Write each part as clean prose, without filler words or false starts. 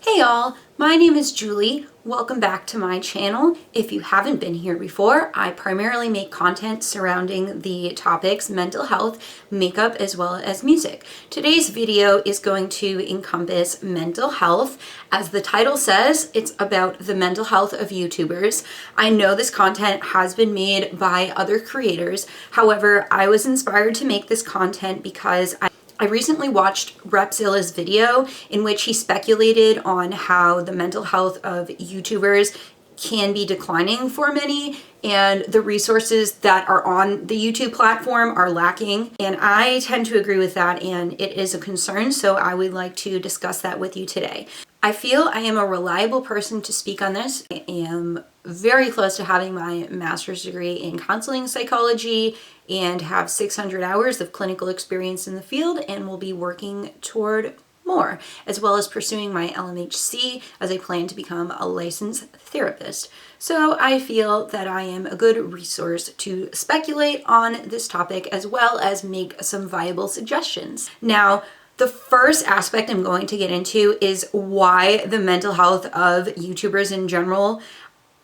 Hey y'all, my name is Julie. Welcome back to my channel. If you haven't been here before, I primarily make content surrounding the topics mental health, makeup, as well as music. Today's video is going to encompass mental health. As the title says, it's about the mental health of YouTubers. I know this content has been made by other creators. However, I was inspired to make this content because I recently watched Repzilla's video in which he speculated on how the mental health of YouTubers can be declining for many and the resources that are on the YouTube platform are lacking. And I tend to agree with that, and it is a concern, so I would like to discuss that with you today. I feel I am a reliable person to speak on this. I am very close to having my master's degree in counseling psychology and have 600 hours of clinical experience in the field, and will be working toward more, as well as pursuing my LMHC as I plan to become a licensed therapist. So I feel that I am a good resource to speculate on this topic as well as make some viable suggestions. Now, the first aspect I'm going to get into is why the mental health of YouTubers in general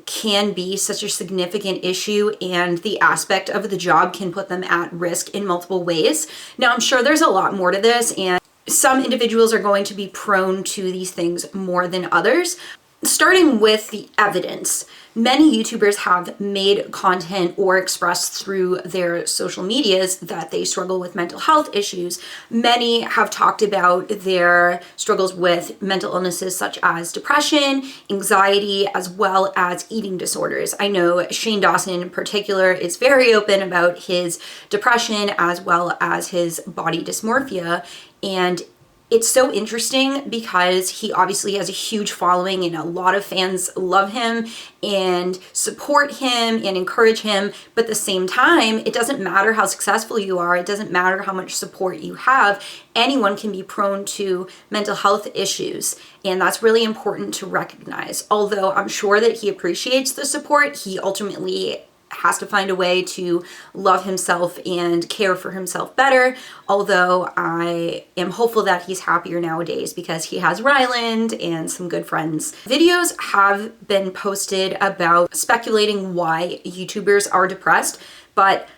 can be such a significant issue, and the aspect of the job can put them at risk in multiple ways. Now, I'm sure there's a lot more to this, and some individuals are going to be prone to these things more than others. Starting with the evidence, many YouTubers have made content or expressed through their social medias that they struggle with mental health issues. Many have talked about their struggles with mental illnesses such as depression, anxiety, as well as eating disorders. I know Shane Dawson in particular is very open about his depression as well as his body dysmorphia, and it's so interesting because he obviously has a huge following and a lot of fans love him and support him and encourage him. But at the same time, it doesn't matter how successful you are. It doesn't matter how much support you have. Anyone can be prone to mental health issues. And that's really important to recognize. Although I'm sure that he appreciates the support, he ultimately has to find a way to love himself and care for himself better. Although I am hopeful that he's happier nowadays because he has Ryland and some good friends. Videos have been posted about speculating why YouTubers are depressed, but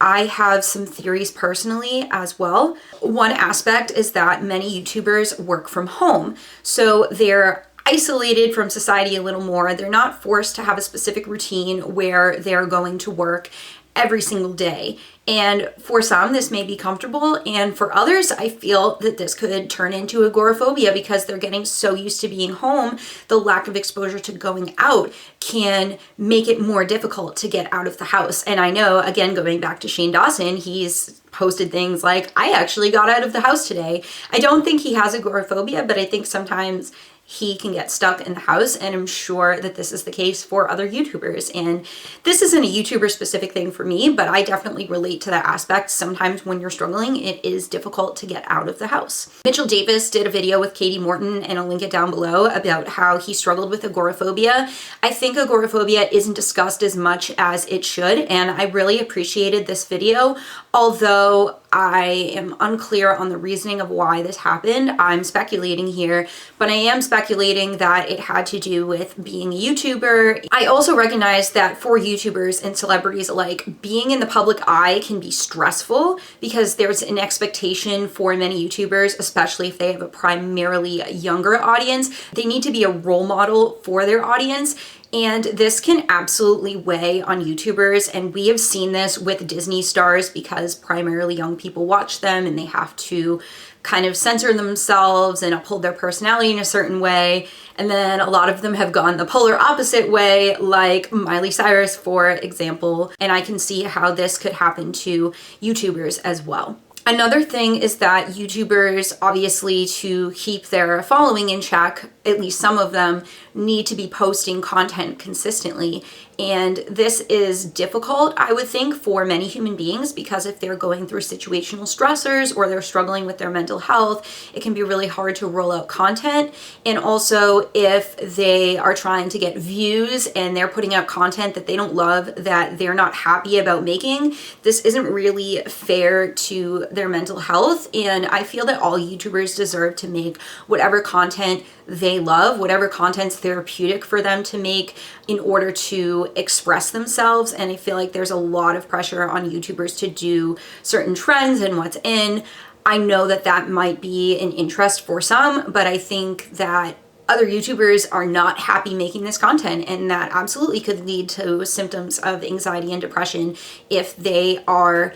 I have some theories personally as well. One aspect is that many YouTubers work from home, so they're isolated from society a little more. They're not forced to have a specific routine where they're going to work every single day. And for some, this may be comfortable, and for others, I feel that this could turn into agoraphobia because they're getting so used to being home. The lack of exposure to going out can make it more difficult to get out of the house. And I know, again, going back to Shane Dawson, he's posted things like, I actually got out of the house today. I don't think he has agoraphobia, but I think sometimes he can get stuck in the house, and I'm sure that this is the case for other YouTubers. And this isn't a YouTuber specific thing for me, but I definitely relate to that aspect. Sometimes when you're struggling, it is difficult to get out of the house. Mitchell Davis did a video with Katie Morton, and I'll link it down below, about how he struggled with agoraphobia. I think agoraphobia isn't discussed as much as it should, and I really appreciated this video. Although I am unclear on the reasoning of why this happened. I'm speculating here, but I am speculating that it had to do with being a YouTuber. I also recognize that for YouTubers and celebrities alike, being in the public eye can be stressful because there's an expectation for many YouTubers, especially if they have a primarily younger audience. They need to be a role model for their audience. And this can absolutely weigh on YouTubers, and we have seen this with Disney stars because primarily young people watch them and they have to kind of censor themselves and uphold their personality in a certain way. And then a lot of them have gone the polar opposite way, like Miley Cyrus, for example. And I can see how this could happen to YouTubers as well. Another thing is that YouTubers, obviously, to keep their following in check, at least some of them, need to be posting content consistently. And this is difficult, I would think, for many human beings, because if they're going through situational stressors or they're struggling with their mental health, it can be really hard to roll out content. And also, if they are trying to get views and they're putting out content that they don't love, that they're not happy about making, this isn't really fair to their mental health. And I feel that all YouTubers deserve to make whatever content they love, whatever content's therapeutic for them to make in order to express themselves. And I feel like there's a lot of pressure on YouTubers to do certain trends and what's in. I know that that might be an interest for some, but I think that other YouTubers are not happy making this content, and that absolutely could lead to symptoms of anxiety and depression if they are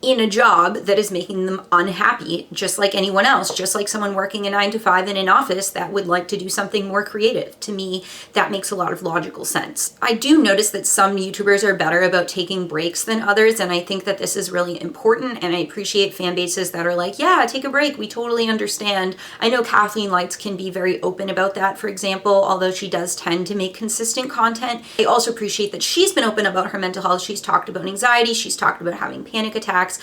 in a job that is making them unhappy, just like anyone else, just like someone working a 9 to 5 in an office that would like to do something more creative. To me, that makes a lot of logical sense. I do notice that some YouTubers are better about taking breaks than others, and I think that this is really important, and I appreciate fan bases that are like, yeah, take a break, we totally understand. I know Kathleen Lights can be very open about that, for example, although she does tend to make consistent content. I also appreciate that she's been open about her mental health. She's talked about anxiety, she's talked about having panic attacks.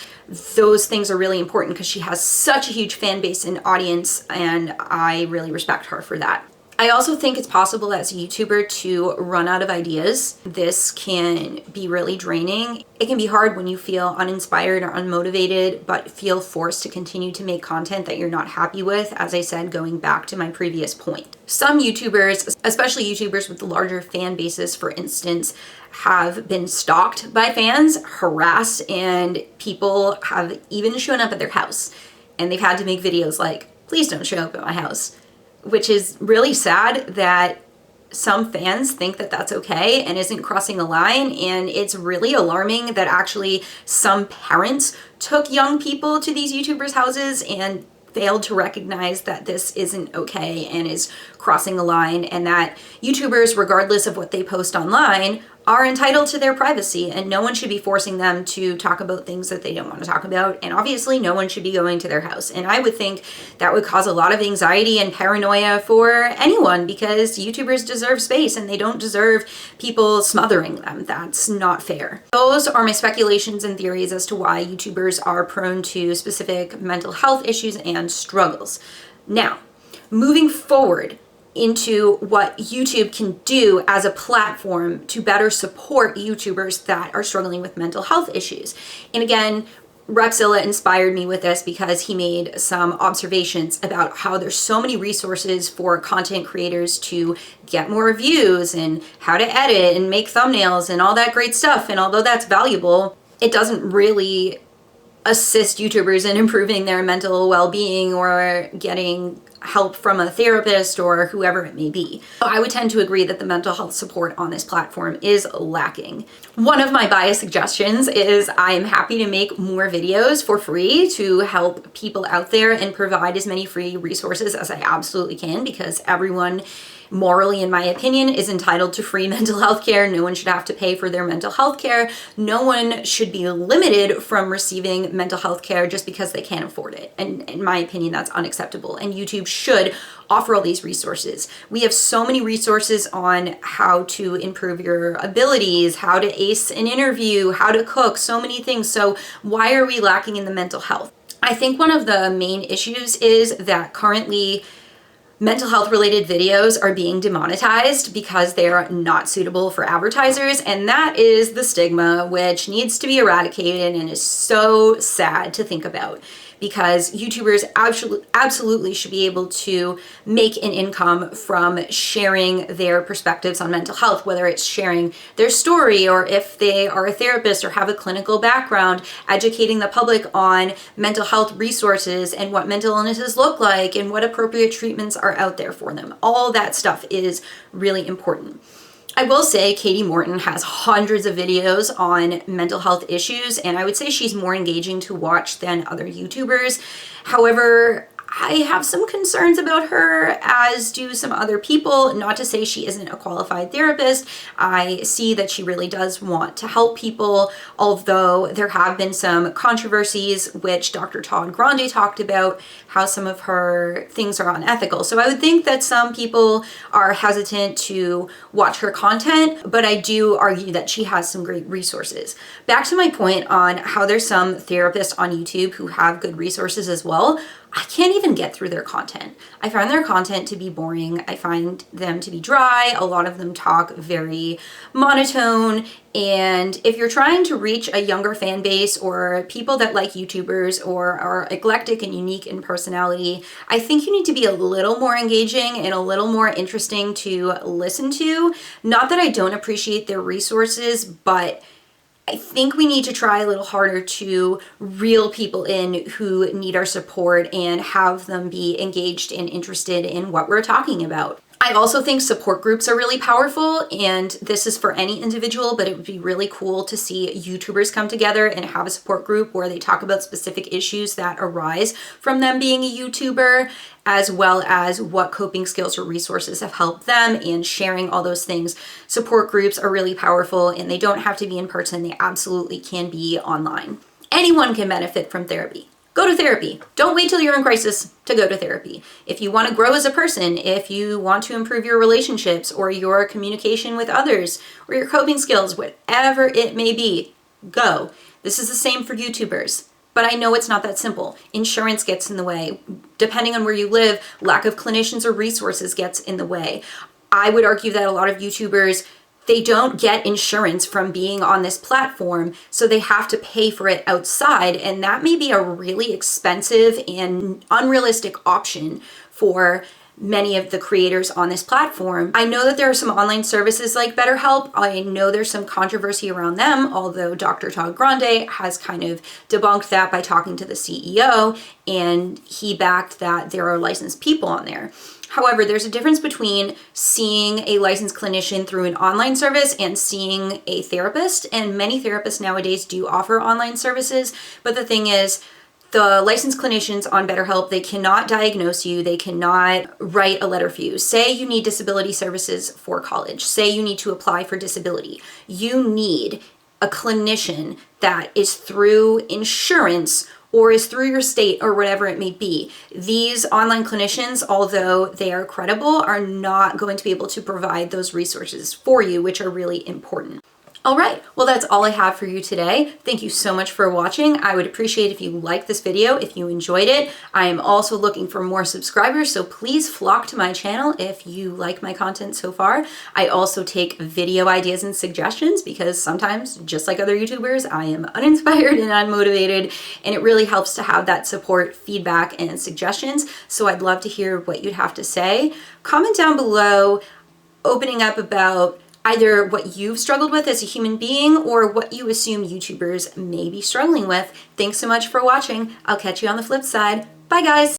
Those things are really important because she has such a huge fan base and audience, and I really respect her for that. I also think it's possible as a YouTuber to run out of ideas. This can be really draining. It can be hard when you feel uninspired or unmotivated, but feel forced to continue to make content that you're not happy with, as I said, going back to my previous point. Some YouTubers, especially YouTubers with larger fan bases, for instance, have been stalked by fans, harassed, and people have even shown up at their house. And they've had to make videos like, please don't show up at my house. Which is really sad that some fans think that that's okay and isn't crossing a line. And it's really alarming that actually some parents took young people to these YouTubers' houses and failed to recognize that this isn't okay and is crossing a line, and that YouTubers, regardless of what they post online, are entitled to their privacy, and no one should be forcing them to talk about things that they don't want to talk about. And obviously no one should be going to their house. And I would think that would cause a lot of anxiety and paranoia for anyone, because YouTubers deserve space and they don't deserve people smothering them. That's not fair. Those are my speculations and theories as to why YouTubers are prone to specific mental health issues and struggles. Now, moving forward into what YouTube can do as a platform to better support YouTubers that are struggling with mental health issues. And again, Repzilla inspired me with this because he made some observations about how there's so many resources for content creators to get more views and how to edit and make thumbnails and all that great stuff. And although that's valuable, it doesn't really assist YouTubers in improving their mental well-being or getting help from a therapist or whoever it may be. So I would tend to agree that the mental health support on this platform is lacking. One of my bias suggestions is I am happy to make more videos for free to help people out there and provide as many free resources as I absolutely can, because everyone, morally, in my opinion, is entitled to free mental health care. No one should have to pay for their mental health care. No one should be limited from receiving mental health care just because they can't afford it. And in my opinion, that's unacceptable. And YouTube should offer all these resources. We have so many resources on how to improve your abilities, how to ace an interview, how to cook, so many things. So why are we lacking in the mental health? I think one of the main issues is that currently mental health related videos are being demonetized because they're not suitable for advertisers, and that is the stigma which needs to be eradicated and is so sad to think about, because YouTubers absolutely should be able to make an income from sharing their perspectives on mental health, whether it's sharing their story or if they are a therapist or have a clinical background, educating the public on mental health resources and what mental illnesses look like and what appropriate treatments are out there for them. All that stuff is really important. I will say Katie Morton has hundreds of videos on mental health issues, and I would say she's more engaging to watch than other YouTubers. However, I have some concerns about her, as do some other people. Not to say she isn't a qualified therapist. I see that she really does want to help people, although there have been some controversies, which Dr. Todd Grande talked about, how some of her things are unethical. So I would think that some people are hesitant to watch her content, but I do argue that she has some great resources. Back to my point on how there's some therapists on YouTube who have good resources as well. I can't even get through their content. I find their content to be boring. I find them to be dry. A lot of them talk very monotone. And if you're trying to reach a younger fan base or people that like YouTubers or are eclectic and unique in personality, I think you need to be a little more engaging and a little more interesting to listen to. Not that I don't appreciate their resources, but I think we need to try a little harder to reel people in who need our support and have them be engaged and interested in what we're talking about. I also think support groups are really powerful, and this is for any individual, but it would be really cool to see YouTubers come together and have a support group where they talk about specific issues that arise from them being a YouTuber, as well as what coping skills or resources have helped them, and sharing all those things. Support groups are really powerful, and they don't have to be in person. They absolutely can be online. Anyone can benefit from therapy. Go to therapy. Don't wait till you're in crisis to go to therapy. If you want to grow as a person, if you want to improve your relationships or your communication with others or your coping skills, whatever it may be, go. This is the same for YouTubers. But I know it's not that simple. Insurance gets in the way. Depending on where you live, lack of clinicians or resources gets in the way. I would argue that a lot of YouTubers, they don't get insurance from being on this platform, so they have to pay for it outside, and that may be a really expensive and unrealistic option for many of the creators on this platform. I know that there are some online services like BetterHelp. I know there's some controversy around them, although Dr. Todd Grande has kind of debunked that by talking to the CEO, and he backed that there are licensed people on there. However, there's a difference between seeing a licensed clinician through an online service and seeing a therapist, and many therapists nowadays do offer online services, but the thing is, the licensed clinicians on BetterHelp, they cannot diagnose you, they cannot write a letter for you. Say you need disability services for college, say you need to apply for disability. You need a clinician that is through insurance or is through your state or whatever it may be. These online clinicians, although they are credible, are not going to be able to provide those resources for you, which are really important. All right, well, that's all I have for you today. Thank you so much for watching. I would appreciate if you liked this video, if you enjoyed it. I am also looking for more subscribers, so please flock to my channel if you like my content so far. I also take video ideas and suggestions because sometimes, just like other YouTubers, I am uninspired and unmotivated, and it really helps to have that support, feedback, and suggestions. So I'd love to hear what you'd have to say. Comment down below, opening up about either what you've struggled with as a human being or what you assume YouTubers may be struggling with. Thanks so much for watching. I'll catch you on the flip side. Bye, guys.